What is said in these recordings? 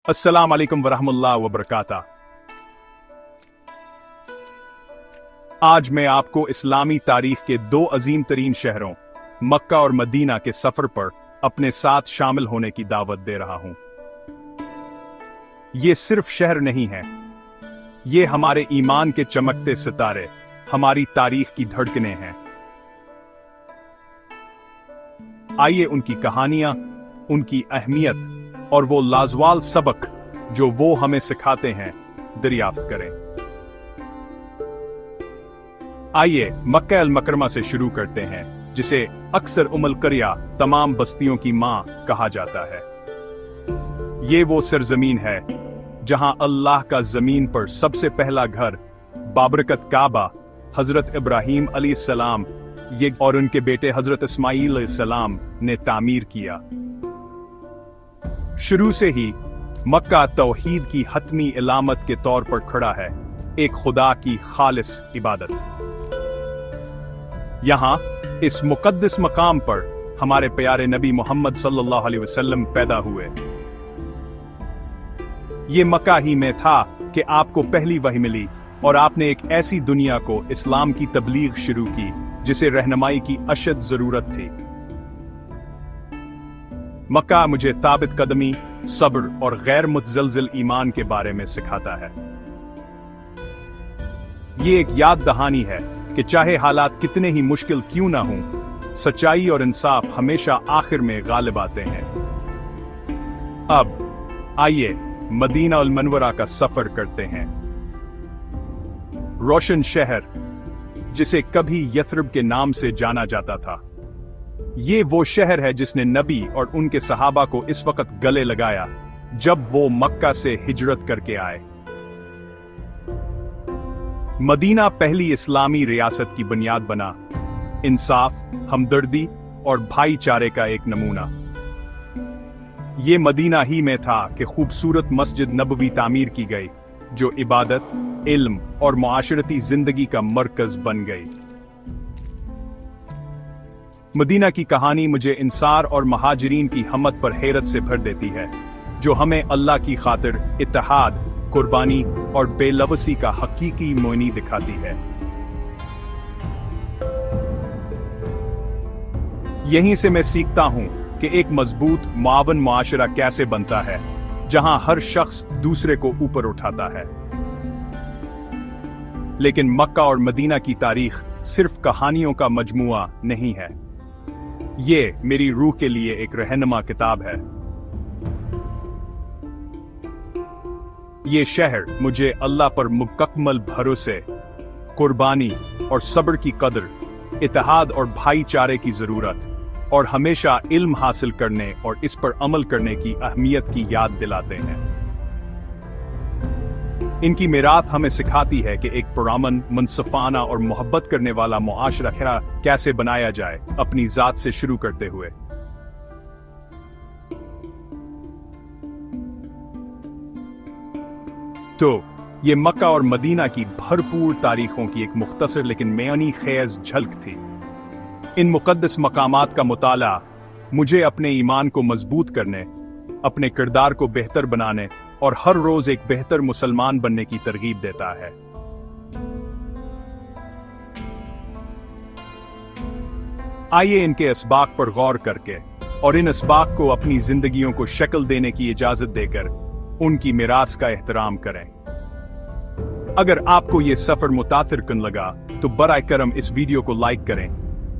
अस्सलाम वालेकुम वरहमतुल्लाह वबरकाता। आज मैं आपको इस्लामी तारीख के दो अजीम तरीन शहरों मक्का और मदीना के सफर पर अपने साथ शामिल होने की दावत दे रहा हूं। ये सिर्फ शहर नहीं है, ये हमारे ईमान के चमकते सितारे, हमारी तारीख की धड़कनें हैं। आइए उनकी कहानियां, उनकी अहमियत और वो लाजवाब सबक जो वो हमें सिखाते हैं दरियाफ्त करें। आइए मक्का अल मुकरमा से शुरू करते हैं, जिसे अक्सर उम्मुल क़ुरा, तमाम बस्तियों की मां कहा जाता है। ये वो सरजमीन है जहां अल्लाह का जमीन पर सबसे पहला घर बाबरकत काबा हजरत इब्राहीम अलैहिस्सलाम ये और उनके बेटे हजरत इस्माईल अलैहिस्सलाम ने तामीर किया। शुरू से ही मक्का तौहीद की हतमी इलामत के तौर पर खड़ा है, एक खुदा की खालिस इबादत। यहां इस मुकद्दस मकाम पर हमारे प्यारे नबी मोहम्मद सल्लल्लाहु अलैहि वसल्लम पैदा हुए। ये मक्का ही में था कि आपको पहली वही मिली और आपने एक ऐसी दुनिया को इस्लाम की तबलीग शुरू की जिसे रहनुमाई की अशद जरूरत थी। मक्का मुझे ताबित कदमी, सब्र और गैर मुतजलजिल ईमान के बारे में सिखाता है। ये एक याद दहानी है कि चाहे हालात कितने ही मुश्किल क्यों ना हों, सच्चाई और इंसाफ हमेशा आखिर में गालिब आते हैं। अब आइए मदीना अल मुनव्वरा का सफर करते हैं। रोशन शहर, जिसे कभी यथरब के नाम से जाना जाता था, ये वो शहर है जिसने नबी और उनके सहाबा को इस वक्त गले लगाया जब वो मक्का से हिजरत करके आए। मदीना पहली इस्लामी रियासत की बुनियाद बना, इंसाफ, हमदर्दी और भाईचारे का एक नमूना। ये मदीना ही में था कि खूबसूरत मस्जिद नबवी तामीर की गई, जो इबादत, इल्म और मुआशरती जिंदगी का मरकज बन गई। मदीना की कहानी मुझे इंसार और महाजिरीन की हमत पर हैरत से भर देती है, जो हमें अल्लाह की खातिर इत्तेहाद, कुर्बानी और बेलवसी का हकीकी मोनी दिखाती है। यहीं से मैं सीखता हूं कि एक मजबूत मुआवन मुआशरा कैसे बनता है, जहां हर शख्स दूसरे को ऊपर उठाता है। लेकिन मक्का और मदीना की तारीख सिर्फ कहानियों का मजमुआ नहीं है, ये मेरी रूह के लिए एक रहनुमा किताब है। ये शहर मुझे अल्लाह पर मुकम्मल भरोसे, कुर्बानी और सब्र की कदर, इत्तेहाद और भाईचारे की जरूरत और हमेशा इल्म हासिल करने और इस पर अमल करने की अहमियत की याद दिलाते हैं। इनकी मीराथ हमें सिखाती है कि एक पुरअमन, मुनसफाना और मोहब्बत करने वाला मुआशरा कैसे बनाया जाए, अपनी जात से शुरू करते हुए। तो ये मक्का और मदीना की भरपूर तारीखों की एक मुख्तसर लेकिन मेयानी खेज झलक थी। इन मुकद्दस मकामात का मुताला मुझे अपने ईमान को मजबूत करने, अपने किरदार को बेहतर बनाने और हर रोज एक बेहतर मुसलमान बनने की तरगीब देता है। आइए इनके असबाक पर गौर करके और इन असबाक को अपनी जिंदगियों को शक्ल देने की इजाजत देकर उनकी मिरास का एहतराम करें। अगर आपको यह सफर मुतासिर कुन लगा तो बराए करम इस वीडियो को लाइक करें,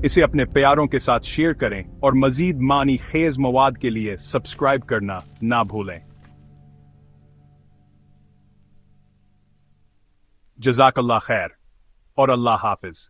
इसे अपने प्यारों के साथ शेयर करें और मजीद मानी खेज मवाद के लिए सब्सक्राइब करना ना भूलें। जज़ाकल्लाह खैर और अल्लाह हाफिज।